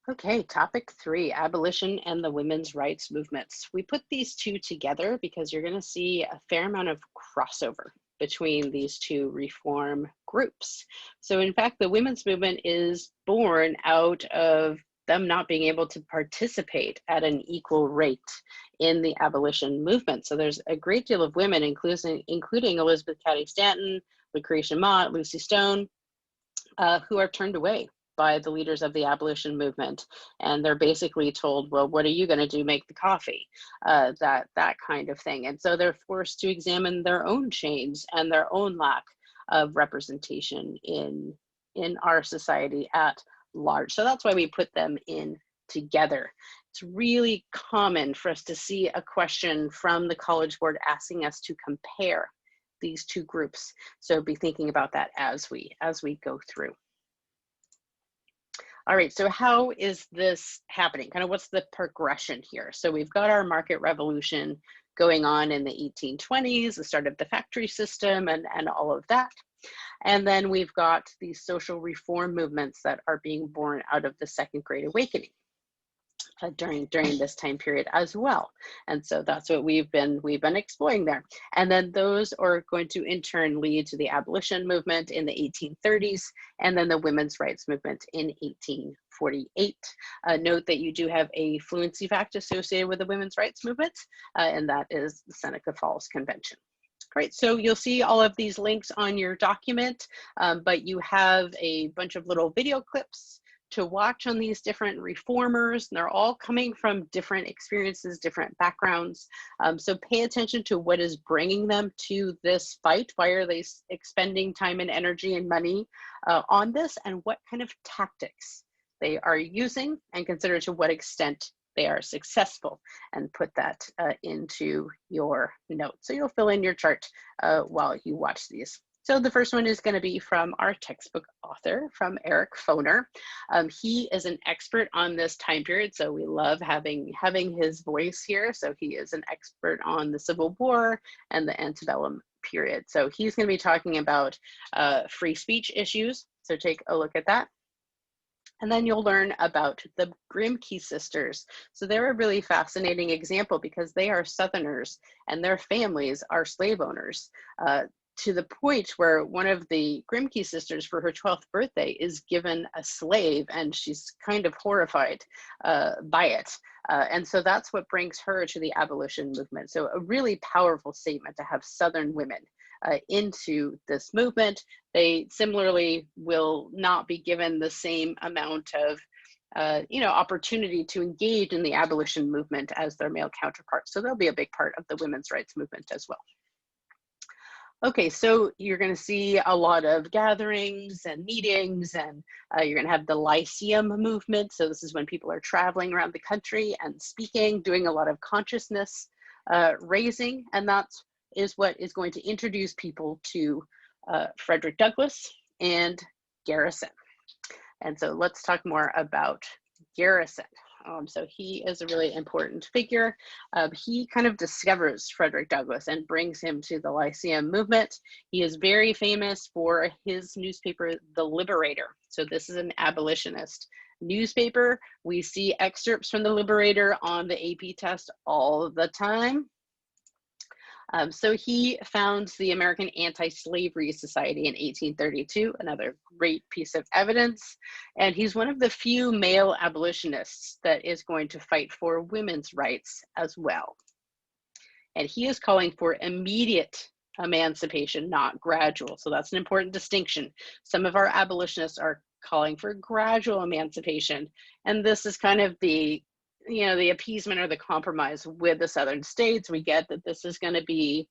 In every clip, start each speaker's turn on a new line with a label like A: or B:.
A: Okay, topic 3, abolition and the women's rights movements. We put these two together because you're going to see a fair amount of crossover between these two reform groups. So in fact, the women's movement is born out of them not being able to participate at an equal rate in the abolition movement. So there's a great deal of women, including Elizabeth Cady Stanton, Lucretia Mott, Lucy Stone, who are turned away by the leaders of the abolition movement, and they're basically told, well, what are you going to do, make the coffee, that kind of thing. And so they're forced to examine their own change and their own lack of representation in our society at large. So that's why we put them in together. It's really common for us to see a question from the College Board asking us to compare these two groups. So be thinking about that as we go through. All right, so how is this happening? Kind of what's the progression here? So we've got our market revolution going on in the 1820s, the start of the factory system and all of that. And then we've got these social reform movements that are being born out of the Second Great Awakening during this time period as well. And so that's what we've been exploring there. And then those are going to in turn lead to the abolition movement in the 1830s, and then the women's rights movement in 1848. Note that you do have a fluency fact associated with the women's rights movement, and that is the Seneca Falls Convention. Great, so you'll see all of these links on your document, but you have a bunch of little video clips to watch on these different reformers, and they're all coming from different experiences, different backgrounds. So pay attention to what is bringing them to this fight. Why are they expending time and energy and money on this, and what kind of tactics they are using, and consider to what extent they are successful, and put that into your notes. So you'll fill in your chart while you watch these. So the first one is going to be from our textbook author, from Eric Foner. He is an expert on this time period, so we love having his voice here. So he is an expert on the Civil War and the antebellum period. So he's going to be talking about free speech issues. So take a look at that. And then you'll learn about the Grimke sisters. So they're a really fascinating example because they are Southerners and their families are slave owners, to the point where one of the Grimke sisters, for her 12th birthday, is given a slave, and she's kind of horrified by it. And so that's what brings her to the abolition movement. So a really powerful statement to have Southern women into this movement. They similarly will not be given the same amount of opportunity to engage in the abolition movement as their male counterparts. So they'll be a big part of the women's rights movement as well. Okay, so you're going to see a lot of gatherings and meetings, and you're going to have the Lyceum movement. So this is when people are traveling around the country and speaking, doing a lot of consciousness raising, and that is what is going to introduce people to Frederick Douglass and Garrison. And so let's talk more about Garrison. So he is a really important figure. He kind of discovers Frederick Douglass and brings him to the Lyceum movement. He is very famous for his newspaper, The Liberator. So this is an abolitionist newspaper. We see excerpts from The Liberator on the AP test all the time. So he founds the American Anti-Slavery Society in 1832, another great piece of evidence. And he's one of the few male abolitionists that is going to fight for women's rights as well. And he is calling for immediate emancipation, not gradual. So that's an important distinction. Some of our abolitionists are calling for gradual emancipation. And this is kind of the appeasement or the compromise with the Southern states. We get that this is going to be,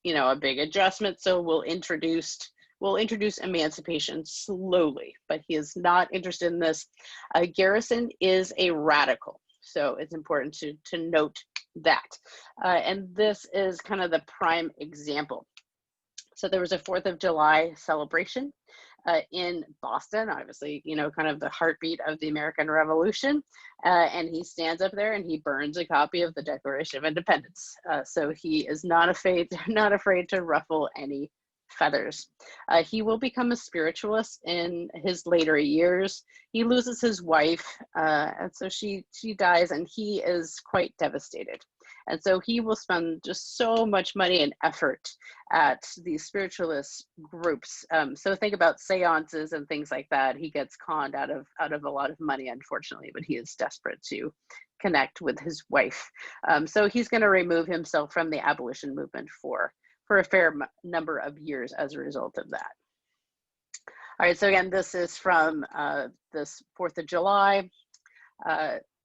A: a big adjustment. So we'll introduce emancipation slowly, but he is not interested in this. Garrison is a radical. So it's important to note that. And this is kind of the prime example. So there was a 4th of July celebration in Boston, obviously, kind of the heartbeat of the American Revolution. And he stands up there and he burns a copy of the Declaration of Independence. So he is not afraid to ruffle any feathers. He will become a spiritualist in his later years. He loses his wife, and so she dies, and he is quite devastated. And so he will spend just so much money and effort at these spiritualist groups. So think about seances and things like that. He gets conned out of a lot of money, unfortunately, but he is desperate to connect with his wife. So he's going to remove himself from the abolition movement for a fair number of years as a result of that. All right, so again, this is from this 4th of July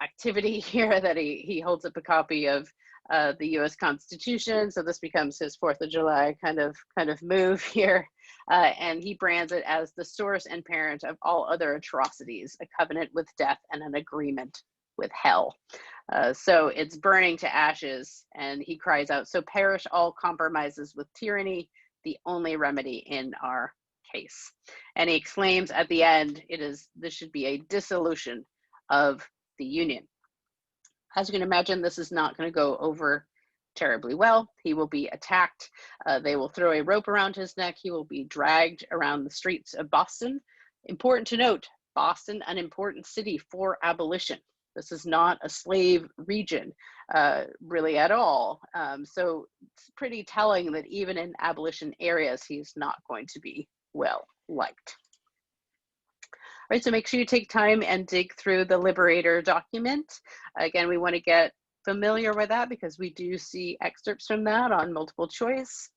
A: activity here that he holds up a copy of the US Constitution. So this becomes his 4th of July kind of move here. And he brands it as the source and parent of all other atrocities, a covenant with death and an agreement with hell. So it's burning to ashes, and he cries out, "So perish all compromises with tyranny, the only remedy in our case." And he exclaims at the end, this should be a dissolution of the Union. As you can imagine, this is not going to go over terribly well. He will be attacked. They will throw a rope around his neck. He will be dragged around the streets of Boston. Important to note, Boston, an important city for abolition. This is not a slave region, really at all. So it's pretty telling that even in abolition areas, he's not going to be well liked. All right, so make sure you take time and dig through the Liberator document. Again, we want to get familiar with that because we do see excerpts from that on multiple choice.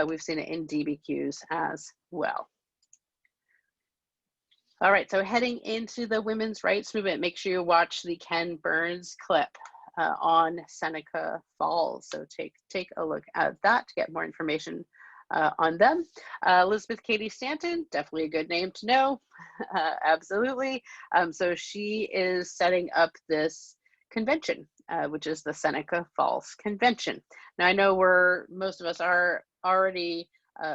A: We've seen it in DBQs as well. All right, so heading into the women's rights movement, make sure you watch the Ken Burns clip on Seneca Falls. So take a look at that to get more information on them. Elizabeth Cady Stanton, definitely a good name to know, absolutely. So she is setting up this convention, which is the Seneca Falls Convention. Now I know most of us are already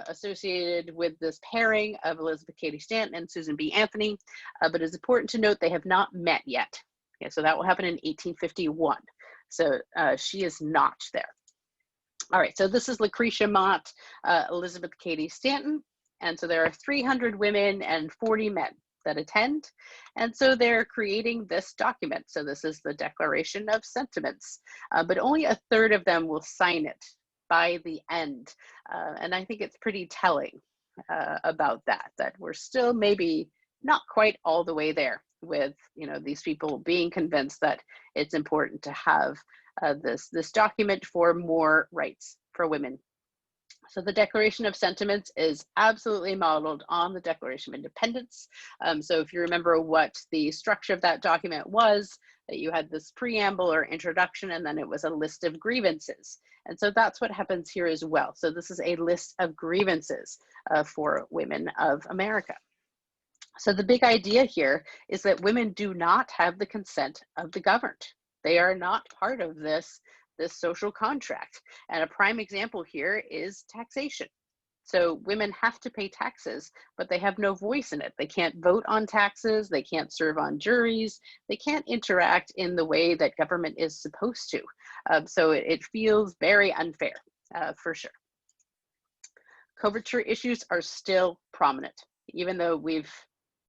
A: associated with this pairing of Elizabeth Cady Stanton and Susan B. Anthony, but it's important to note they have not met yet. Okay, so that will happen in 1851. So she is not there. All right, so this is Lucretia Mott, Elizabeth Cady Stanton, and so there are 300 women and 40 men that attend, and so they're creating this document. So this is the Declaration of Sentiments, but only a third of them will sign it by the end. And I think it's pretty telling about that we're still maybe not quite all the way there with these people being convinced that it's important to have this document for more rights for women. So the Declaration of Sentiments is absolutely modeled on the Declaration of Independence. So if you remember what the structure of that document was, that you had this preamble or introduction, and then it was a list of grievances. And so that's what happens here as well. So this is a list of grievances for women of America. So the big idea here is that women do not have the consent of the governed. They are not part of this social contract. And a prime example here is taxation. So women have to pay taxes, but they have no voice in it. They can't vote on taxes. They can't serve on juries. They can't interact in the way that government is supposed to. So it feels very unfair, for sure. Coverture issues are still prominent, even though we've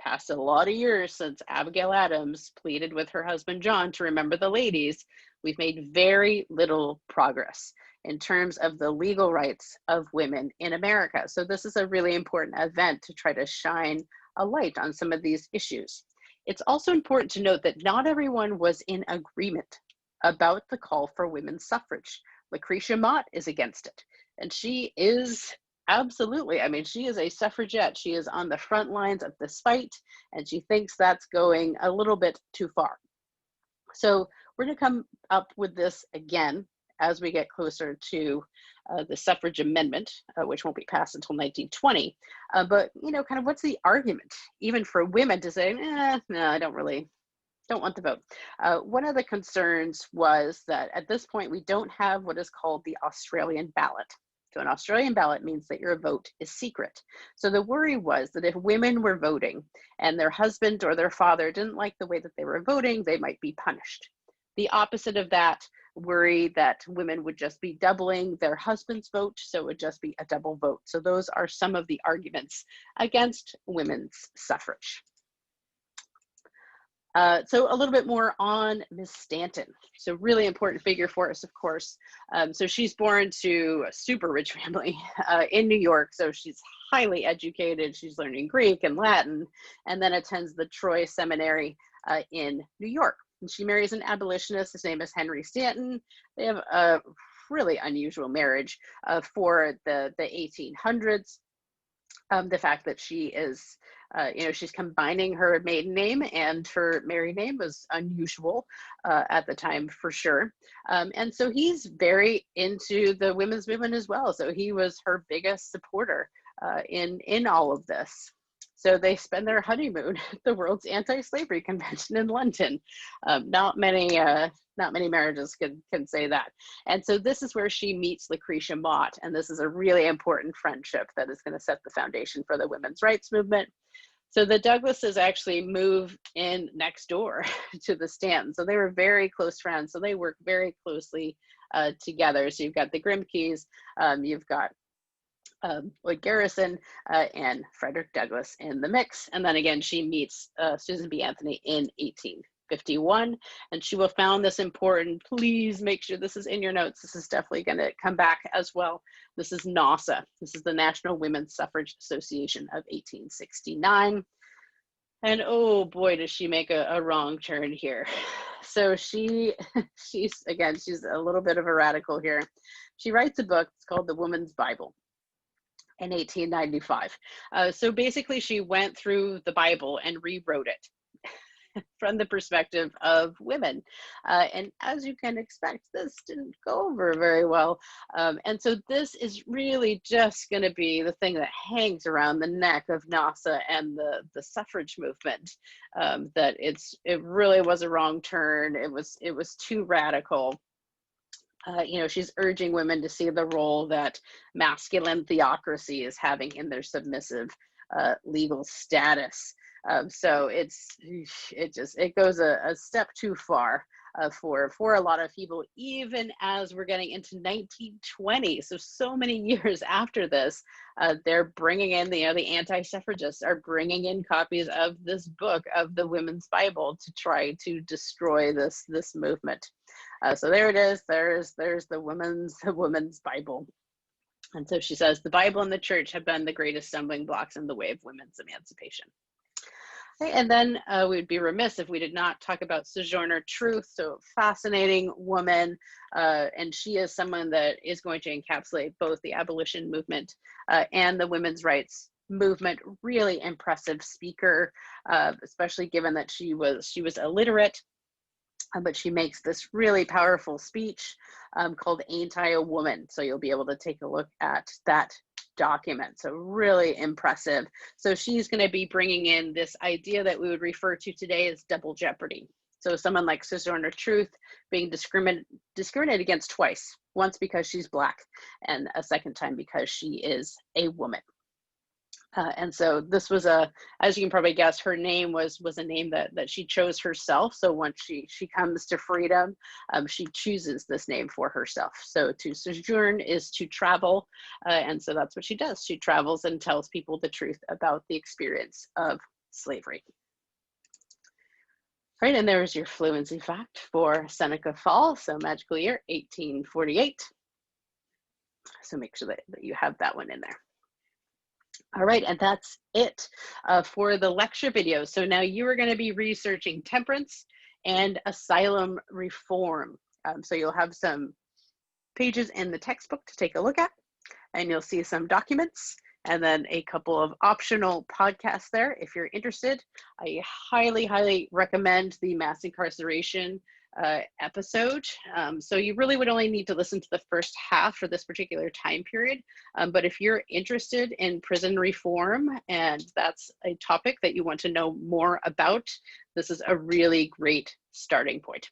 A: passed a lot of years since Abigail Adams pleaded with her husband John to remember the ladies. We've made very little progress in terms of the legal rights of women in America. So this is a really important event to try to shine a light on some of these issues. It's also important to note that not everyone was in agreement about the call for women's suffrage. Lucretia Mott is against it, and she is absolutely, I mean, she is a suffragette. She is on the front lines of this fight, and she thinks that's going a little bit too far. So we're going to come up with this again as we get closer to the suffrage amendment, which won't be passed until 1920. But, kind of what's the argument, even for women to say, no, I don't want to vote. One of the concerns was that at this point, we don't have what is called the Australian ballot. So an Australian ballot means that your vote is secret. So the worry was that if women were voting and their husband or their father didn't like the way that they were voting, they might be punished. The opposite of that worry that women would just be doubling their husband's vote, so it would just be a double vote. So those are some of the arguments against women's suffrage. So a little bit more on Miss Stanton. So really important figure for us, of course. So she's born to a super rich family in New York. So she's highly educated. She's learning Greek and Latin, and then attends the Troy Seminary in New York. And she marries an abolitionist. His name is Henry Stanton. They have a really unusual marriage for the 1800s. The fact that she is, she's combining her maiden name and her married name was unusual at the time for sure. And so he's very into the women's movement as well. So he was her biggest supporter in all of this. So they spend their honeymoon at the World's Anti-Slavery Convention in London. Not many marriages can say that. And so this is where she meets Lucretia Mott, and this is a really important friendship that is going to set the foundation for the women's rights movement. So the Douglases actually move in next door to the Stantons. So they were very close friends. So they work very closely together. So you've got the Grimke's, you've got Lloyd Garrison and Frederick Douglass in the mix. And then again, she meets Susan B. Anthony in 1851, and she will found this important. Please make sure this is in your notes. This is definitely going to come back as well. This is NASA. This is the National Women's Suffrage Association of 1869. And oh boy, does she make a wrong turn here. So she's a little bit of a radical here. She writes a book. It's called The Woman's Bible in 1895. So basically she went through the Bible and rewrote it from the perspective of women. And as you can expect, this didn't go over very well. And so this is really just gonna be the thing that hangs around the neck of NASA and the suffrage movement, that it really was a wrong turn. It was too radical. She's urging women to see the role that masculine theocracy is having in their submissive legal status. So it goes a step too far for a lot of people, even as we're getting into 1920. So many years after this, they're bringing in, the anti-suffragists are bringing in copies of this book of the Women's Bible to try to destroy this movement. So there it is. There's the women's Bible. And so she says, the Bible and the church have been the greatest stumbling blocks in the way of women's emancipation. Okay, and then we would be remiss if we did not talk about Sojourner Truth. So fascinating woman. And she is someone that is going to encapsulate both the abolition movement and the women's rights movement. Really impressive speaker, especially given that she was illiterate. But she makes this really powerful speech called Ain't I a Woman? So you'll be able to take a look at that document. So really impressive. So she's going to be bringing in this idea that we would refer to today as double jeopardy. So someone like Sojourner Truth being discriminated against twice, once because she's Black and a second time because she is a woman. And so this was as you can probably guess, her name was a name that she chose herself. So once she comes to freedom, she chooses this name for herself. So to sojourn is to travel. And so that's what she does. She travels and tells people the truth about the experience of slavery. All right, and there's your fluency fact for Seneca Falls. So magical year, 1848. So make sure that you have that one in there. All right, and that's it for the lecture video. So now you are going to be researching temperance and asylum reform. So you'll have some pages in the textbook to take a look at, and you'll see some documents and then a couple of optional podcasts there if you're interested. I highly, highly recommend the mass incarceration episode. So you really would only need to listen to the first half for this particular time period. But if you're interested in prison reform and that's a topic that you want to know more about, this is a really great starting point.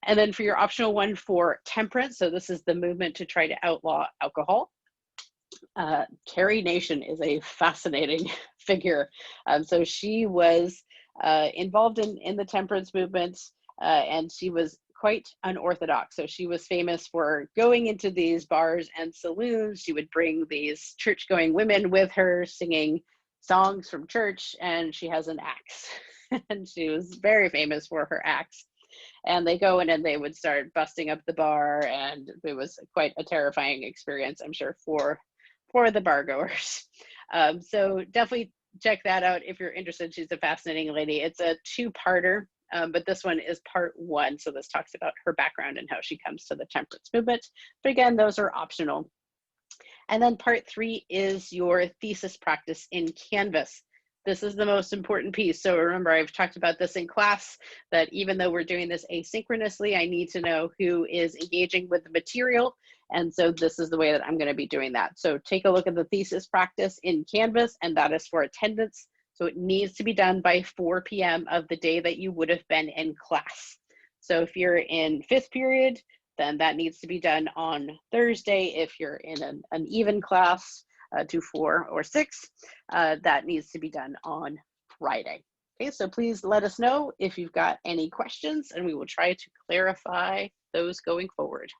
A: And then for your optional one for temperance, so this is the movement to try to outlaw alcohol. Carrie Nation is a fascinating figure. So she was involved in the temperance movement. And she was quite unorthodox. So she was famous for going into these bars and saloons. She would bring these church-going women with her singing songs from church, and she has an axe. And she was very famous for her axe. And they go in and they would start busting up the bar, and it was quite a terrifying experience, I'm sure, for the bar goers. So definitely check that out if you're interested. She's a fascinating lady. It's a two-parter, but this one is part 1. So this talks about her background and how she comes to the temperance movement. But again, those are optional. And then part 3 is your thesis practice in Canvas. This is the most important piece. So remember, I've talked about this in class, that even though we're doing this asynchronously, I need to know who is engaging with the material. And so this is the way that I'm going to be doing that. So take a look at the thesis practice in Canvas, and that is for attendance. So it needs to be done by 4 p.m. of the day that you would have been in class. So if you're in 5th period, then that needs to be done on Thursday. If you're in an even class, 2, 4, or 6, that needs to be done on Friday. Okay, so please let us know if you've got any questions, and we will try to clarify those going forward.